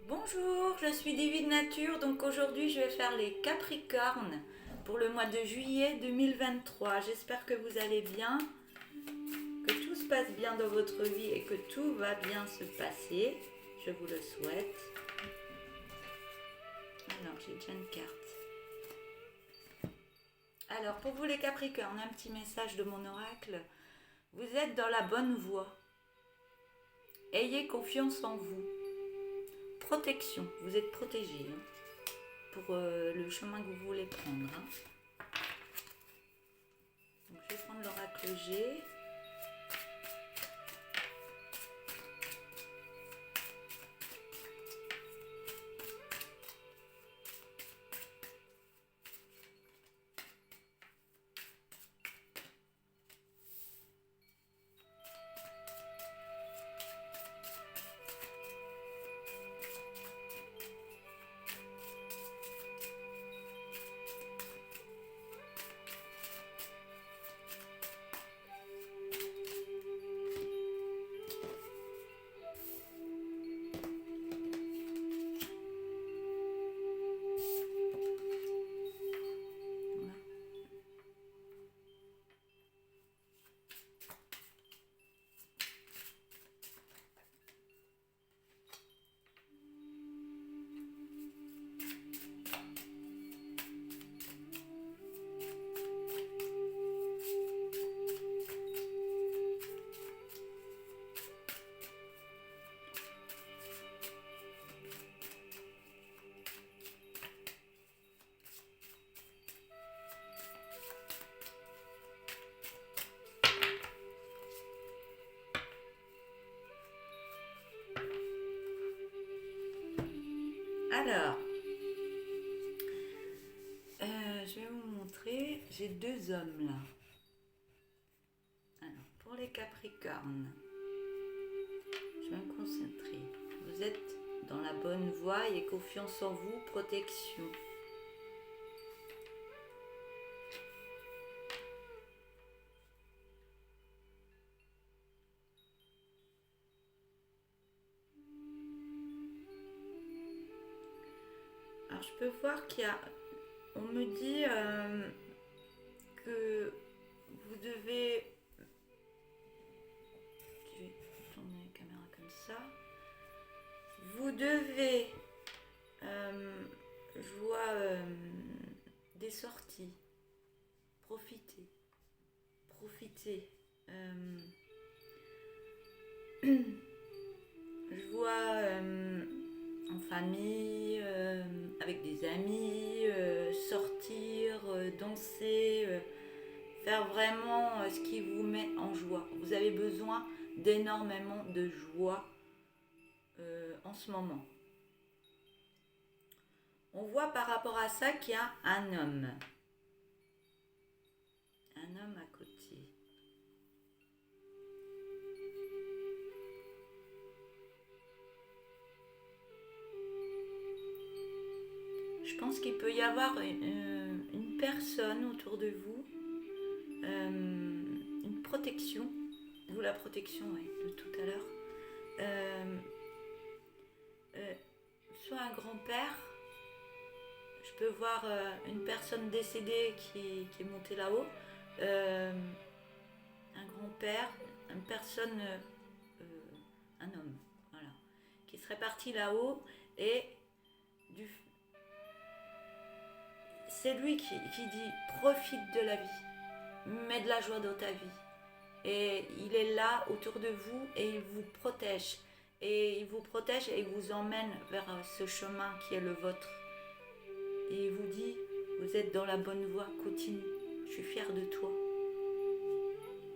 Bonjour, je suis Divine Nature, donc aujourd'hui je vais faire les Capricornes pour le mois de juillet 2023. J'espère que vous allez bien, que tout se passe bien dans votre vie et que tout va bien se passer. Je vous le souhaite. Alors, j'ai déjà une carte. Alors, pour vous les Capricornes, un petit message de mon oracle. Vous êtes dans la bonne voie. Ayez confiance en vous. Protection, vous êtes protégé pour le chemin que vous voulez prendre. Donc, je vais prendre l'oracle G. Alors, je vais vous montrer, j'ai deux hommes là. Alors, pour les Capricornes, je vais me concentrer. Vous êtes dans la bonne voie, ayez confiance en vous, protection. Alors, je peux voir qu'il y a... On me dit que vous devez... Je vais tourner la caméra comme ça. Vous devez... je vois des sorties. Profitez. Profitez. Je vois en famille, avec des amis, sortir, danser, faire vraiment ce qui vous met en joie. Vous avez besoin d'énormément de joie en ce moment. On voit par rapport à ça qu'il y a un homme. Un homme à côté. Je pense qu'il peut y avoir une personne autour de vous, une protection, vous la protection de tout à l'heure, soit un grand-père, je peux voir une personne décédée qui est montée là-haut, un grand-père, une personne, un homme, voilà, qui serait parti là-haut et c'est lui qui dit profite de la vie, mets de la joie dans ta vie. Et il est là autour de vous et il vous protège. Et il vous protège et il vous emmène vers ce chemin qui est le vôtre. Et il vous dit, vous êtes dans la bonne voie, continue, je suis fière de toi.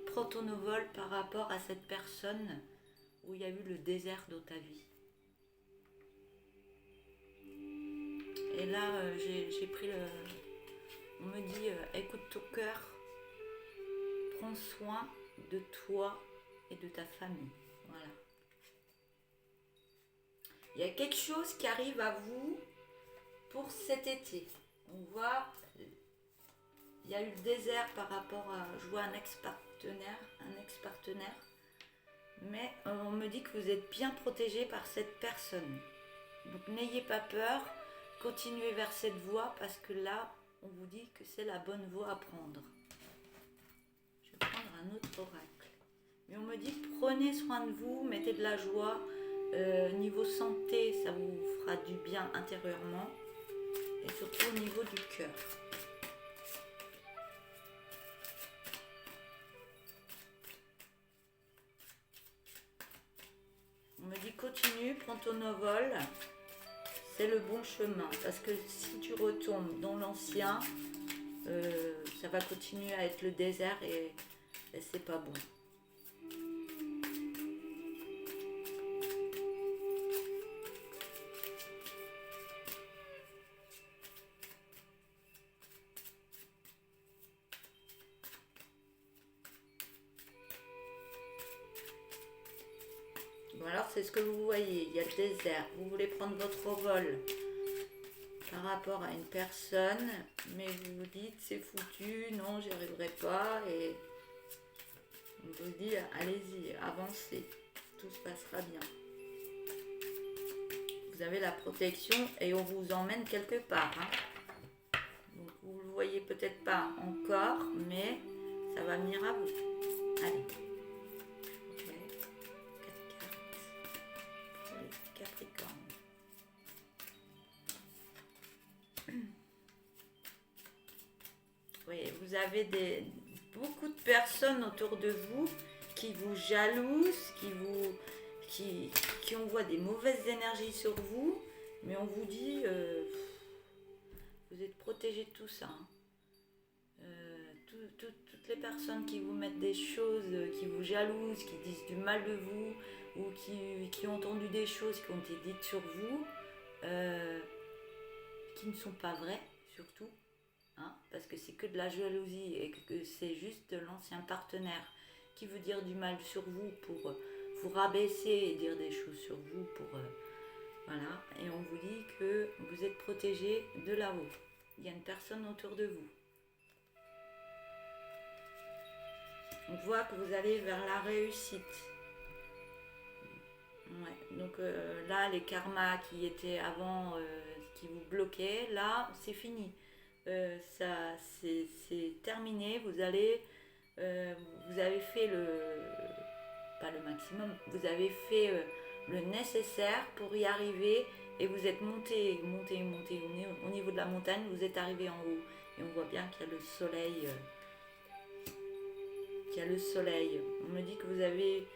Prends ton envol par rapport à cette personne où il y a eu le désert dans ta vie. Et là, j'ai pris le... On me dit, écoute ton cœur, prends soin de toi et de ta famille. Voilà. Il y a quelque chose qui arrive à vous pour cet été. On voit, il y a eu le désert par rapport à... Je vois un ex-partenaire, mais on me dit que vous êtes bien protégé par cette personne. Donc n'ayez pas peur, continuez vers cette voie parce que là, on vous dit que c'est la bonne voie à prendre. Je vais prendre un autre oracle. Mais on me dit prenez soin de vous, mettez de la joie. Niveau santé, ça vous fera du bien intérieurement. Et surtout au niveau du cœur. On me dit continue, prends ton envol. C'est le bon chemin. Parce que si tu retombes dans l'ancien, ça va continuer à être le désert et c'est pas bon. Bon alors c'est ce que vous voyez, il y a le désert. Vous voulez prendre votre envol par rapport à une personne, mais vous vous dites c'est foutu, non j'y arriverai pas et on vous dit allez-y, avancez, tout se passera bien. Vous avez la protection et on vous emmène quelque part. Hein. Donc vous ne le voyez peut-être pas encore, mais ça va venir à vous. Allez. Ok. 4 cartes pour les Capricornes. Oui, vous avez beaucoup de personnes autour de vous qui vous jalousent, qui envoient des mauvaises énergies sur vous, mais on vous dit, vous êtes protégés de tout ça. Hein. Toutes les personnes qui vous mettent des choses, qui vous jalousent, qui disent du mal de vous, ou qui ont entendu des choses qui ont été dites sur vous, qui ne sont pas vraies, surtout. Hein, parce que c'est que de la jalousie et que c'est juste l'ancien partenaire qui veut dire du mal sur vous pour vous rabaisser et dire des choses sur vous pour voilà, et on vous dit que vous êtes protégé de là-haut. Il y a une personne autour de vous. On voit que vous allez vers la réussite. Ouais, donc là, les karmas qui étaient avant, qui vous bloquaient, là, c'est fini. Ça, c'est terminé. Vous avez fait pas le maximum, vous avez fait le nécessaire pour y arriver et vous êtes monté au niveau de la montagne, vous êtes arrivé en haut et on voit bien qu'il y a le soleil. On me dit que vous avez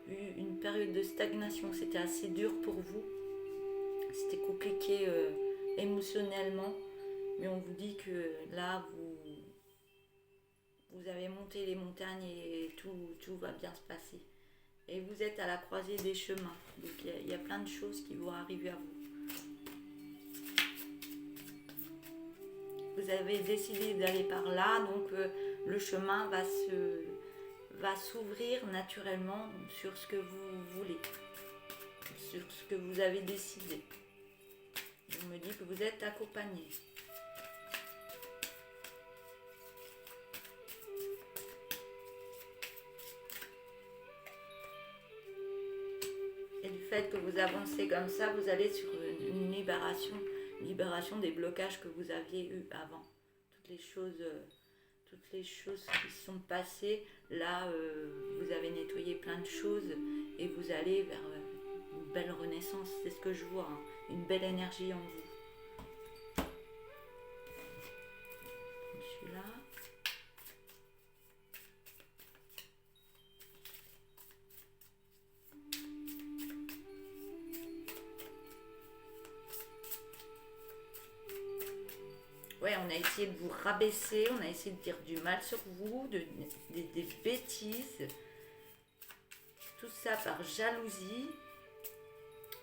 eu une période de stagnation, c'était assez dur pour vous, c'était compliqué émotionnellement, mais on vous dit que là vous avez monté les montagnes et tout va bien se passer. Et vous êtes à la croisée des chemins, donc il y a plein de choses qui vont arriver à vous. Vous avez décidé d'aller par là, donc le chemin va s'ouvrir naturellement sur ce que vous voulez, sur ce que vous avez décidé. On me dit que vous êtes accompagné. Et du fait que vous avancez comme ça, vous allez sur une libération des blocages que vous aviez eu avant. Toutes les choses qui sont passées, là, vous avez nettoyé plein de choses et vous allez vers une belle renaissance. C'est ce que je vois, hein, une belle énergie en vous. Celui-là. Ouais, on a essayé de vous rabaisser, on a essayé de dire du mal sur vous, des bêtises. Tout ça par jalousie.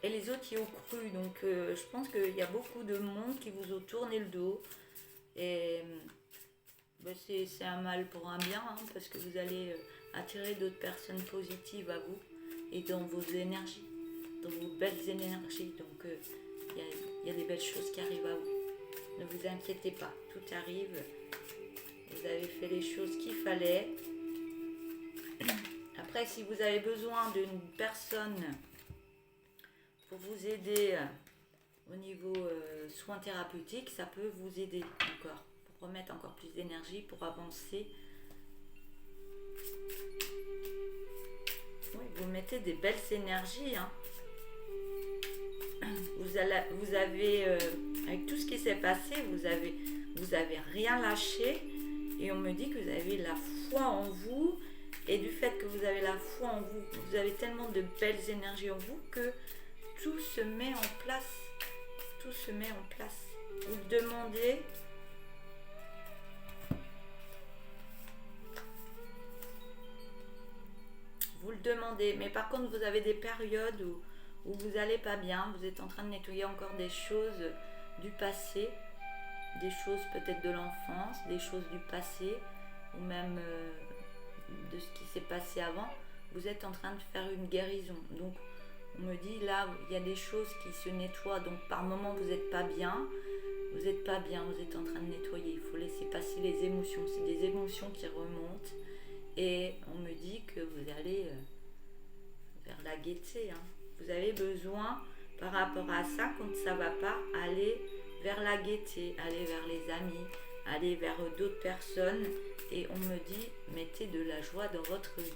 Et les autres y ont cru. Donc je pense qu'il y a beaucoup de monde qui vous ont tourné le dos. Et ben, c'est un mal pour un bien, hein, parce que vous allez attirer d'autres personnes positives à vous et dans vos énergies, dans vos belles énergies. Donc il y a des belles choses qui arrivent à vous. Ne vous inquiétez pas, tout arrive. Vous avez fait les choses qu'il fallait. Après, si vous avez besoin d'une personne pour vous aider au niveau soins thérapeutiques, ça peut vous aider encore, pour remettre encore plus d'énergie, pour avancer. Oui, vous mettez des belles énergies, hein. Vous avez, avec tout ce qui s'est passé, vous avez rien lâché. Et on me dit que vous avez la foi en vous. Et du fait que vous avez la foi en vous, vous avez tellement de belles énergies en vous que tout se met en place. Tout se met en place. Vous le demandez. Vous le demandez. Mais par contre, vous avez des périodes où vous n'allez pas bien. Vous êtes en train de nettoyer encore des choses du passé. Des choses peut-être de l'enfance, des choses du passé. Ou même de ce qui s'est passé avant. Vous êtes en train de faire une guérison. Donc, on me dit là, il y a des choses qui se nettoient. Donc, par moment, vous n'êtes pas bien. Vous n'êtes pas bien, vous êtes en train de nettoyer. Il faut laisser passer les émotions. C'est des émotions qui remontent. Et on me dit que vous allez vers la gaieté. Hein. Vous avez besoin, par rapport à ça, quand ça ne va pas, aller vers la gaieté, aller vers les amis, aller vers d'autres personnes. Et on me dit, mettez de la joie dans votre vie.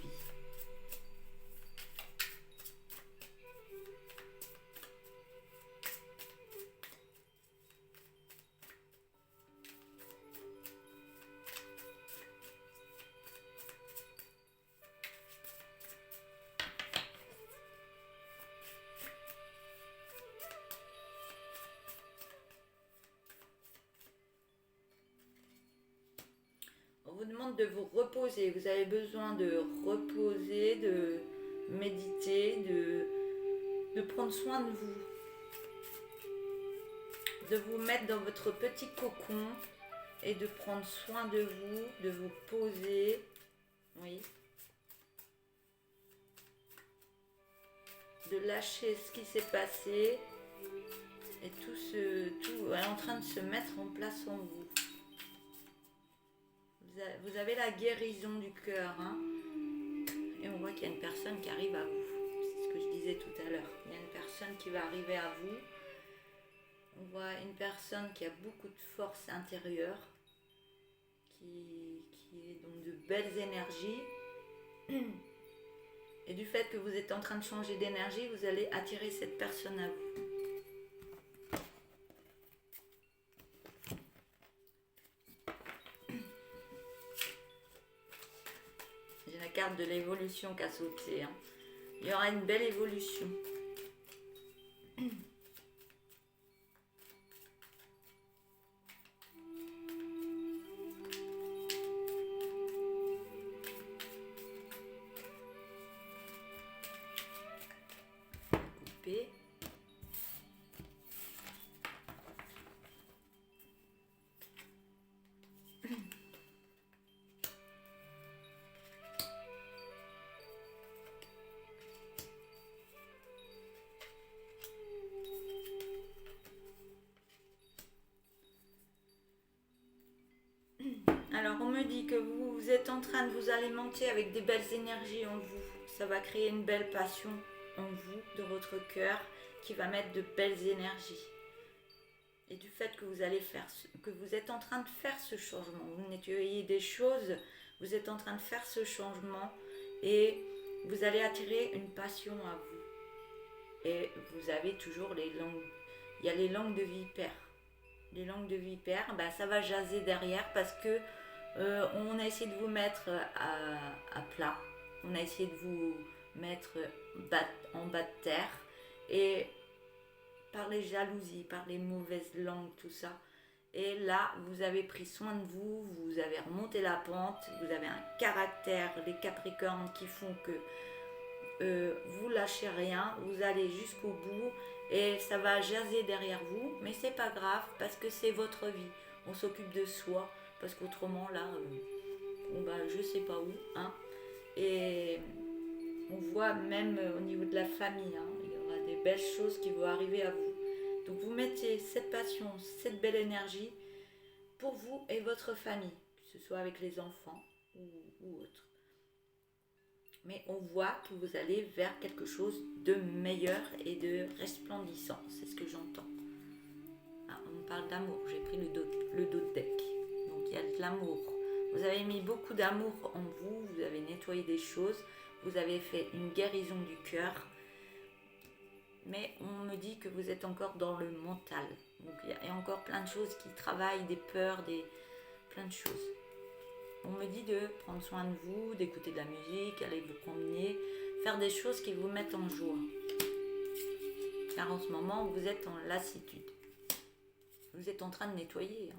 On vous demande de vous reposer. Vous avez besoin de reposer, de méditer, de prendre soin de vous. De vous mettre dans votre petit cocon et de prendre soin de vous poser. Oui. De lâcher ce qui s'est passé. Et tout est en train de se mettre en place en vous. Vous avez la guérison du cœur. Hein, et on voit qu'il y a une personne qui arrive à vous. C'est ce que je disais tout à l'heure. Il y a une personne qui va arriver à vous. On voit une personne qui a beaucoup de force intérieure. Qui est donc de belles énergies. Et du fait que vous êtes en train de changer d'énergie, vous allez attirer cette personne à vous. J'ai la carte de l'évolution qui a sauté. Hein. Il y aura une belle évolution. Couper. Alors on me dit que vous êtes en train de vous alimenter avec des belles énergies en vous. Ça va créer une belle passion en vous, de votre cœur, qui va mettre de belles énergies. Et du fait que vous allez faire, que vous êtes en train de faire ce changement, vous nettoyez des choses, vous êtes en train de faire ce changement et vous allez attirer une passion à vous. Et vous avez toujours les langues, il y a les langues de vipère. Les langues de vipère, ben ça va jaser derrière parce que on a essayé de vous mettre à plat, on a essayé de vous mettre en bas de terre et par les jalousies, par les mauvaises langues, tout ça. Et là, vous avez pris soin de vous, vous avez remonté la pente, vous avez un caractère, les Capricornes qui font que vous lâchez rien, vous allez jusqu'au bout et ça va jaser derrière vous, mais c'est pas grave parce que c'est votre vie. On s'occupe de soi parce qu'autrement là, on va je sais pas où, hein. Et on voit même au niveau de la famille, hein, il y aura des belles choses qui vont arriver à vous. Donc vous mettez cette passion, cette belle énergie pour vous et votre famille, que ce soit avec les enfants ou autre. Mais on voit que vous allez vers quelque chose de meilleur et de resplendissant, c'est ce que j'entends. parle d'amour. J'ai pris le dos de deck. Donc il y a de l'amour. Vous avez mis beaucoup d'amour en vous, vous avez nettoyé des choses, vous avez fait une guérison du cœur. Mais on me dit que vous êtes encore dans le mental. Donc il y a encore plein de choses qui travaillent, des peurs, plein de choses. On me dit de prendre soin de vous, d'écouter de la musique, aller vous promener, faire des choses qui vous mettent en joie. Car en ce moment, vous êtes en lassitude. Vous êtes en train de nettoyer.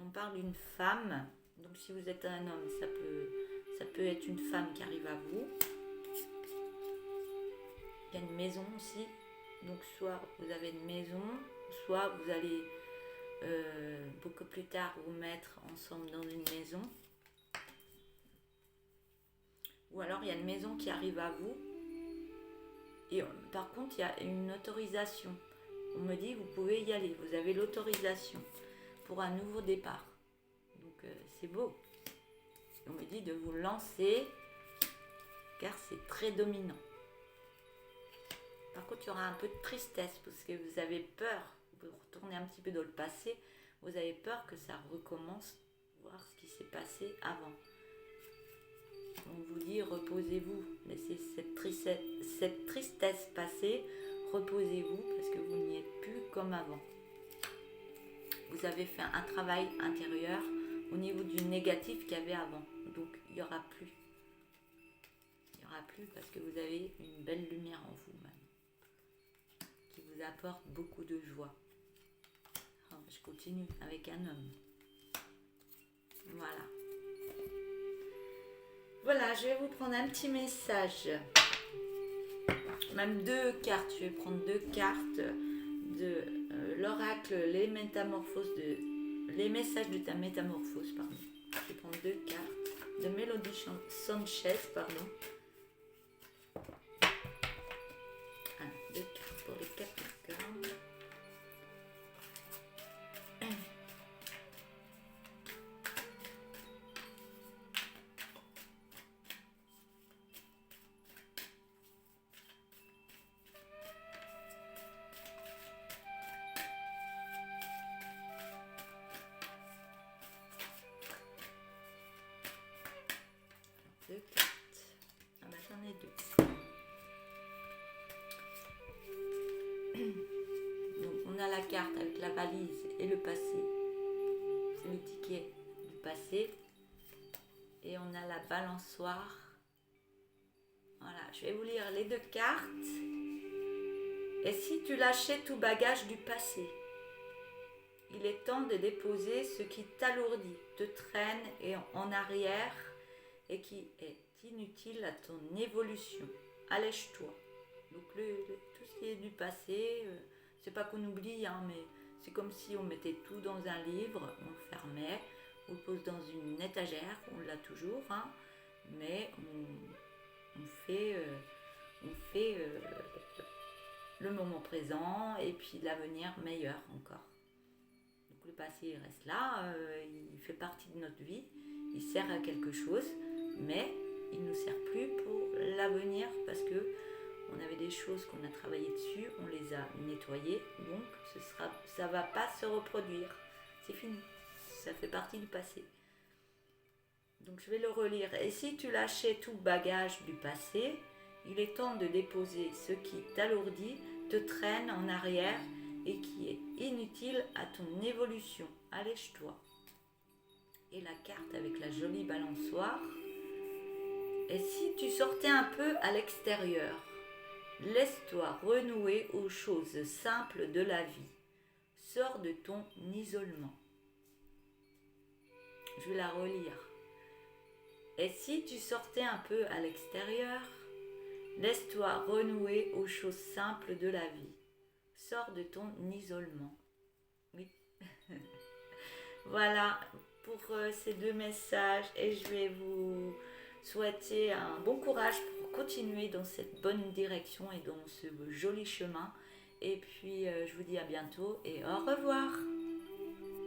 On parle d'une femme. Donc si vous êtes un homme, ça peut être une femme qui arrive à vous. Il y a une maison aussi. Donc soit vous avez une maison, soit vous allez beaucoup plus tard vous mettre ensemble dans une maison. Ou alors il y a une maison qui arrive à vous. Et par contre, il y a une autorisation. On me dit vous pouvez y aller. Vous avez l'autorisation pour un nouveau départ. Donc c'est beau. On me dit de vous lancer car c'est très dominant. Par contre, il y aura un peu de tristesse parce que vous avez peur. Vous retournez un petit peu dans le passé. Vous avez peur que ça recommence. Voir ce qui s'est passé avant. On vous dit reposez-vous. Laissez cette tristesse passer. Reposez-vous parce que vous n'y êtes plus comme avant. Vous avez fait un travail intérieur au niveau du négatif qu'il y avait avant. Donc, il n'y aura plus. Il n'y aura plus parce que vous avez une belle lumière en vous maintenant. Qui vous apporte beaucoup de joie. Alors, je continue avec un homme. Voilà. Voilà, je vais vous prendre un petit message. Même 2 cartes. Je vais prendre 2 cartes de l'oracle, les messages de ta métamorphose, pardon. Je vais prendre 2 cartes de Mélodie Sanchez, pardon. 2 cartes pour les Capricornes. J'en ai 2. Donc on a la carte avec la valise et le passé. C'est le ticket du passé. Et on a la balançoire. Voilà, je vais vous lire les 2 cartes. Et si tu lâchais tout bagage du passé, il est temps de déposer ce qui t'alourdit, te traîne et en arrière et qui est inutile à ton évolution. Allège-toi. Donc tout ce qui est du passé, c'est pas qu'on oublie, mais c'est comme si on mettait tout dans un livre, on le fermait, on le pose dans une étagère, on l'a toujours, mais on fait le moment présent et puis l'avenir meilleur encore. Donc le passé il reste là, il fait partie de notre vie, il sert à quelque chose, mais il ne nous sert plus pour l'avenir parce que on avait des choses qu'on a travaillé dessus, on les a nettoyées, donc ça va pas se reproduire. C'est fini, ça fait partie du passé. Donc je vais le relire. Et si tu lâchais tout bagage du passé, il est temps de déposer ce qui t'alourdit, te traîne en arrière et qui est inutile à ton évolution. Allège-toi. Et la carte avec la jolie balançoire. Et si tu sortais un peu à l'extérieur, laisse-toi renouer aux choses simples de la vie. Sors de ton isolement. Je vais la relire. Et si tu sortais un peu à l'extérieur, laisse-toi renouer aux choses simples de la vie. Sors de ton isolement. Oui. Voilà pour ces 2 messages et je vais vous souhaiter un bon courage pour continuer dans cette bonne direction et dans ce joli chemin. Et puis je vous dis à bientôt et au revoir.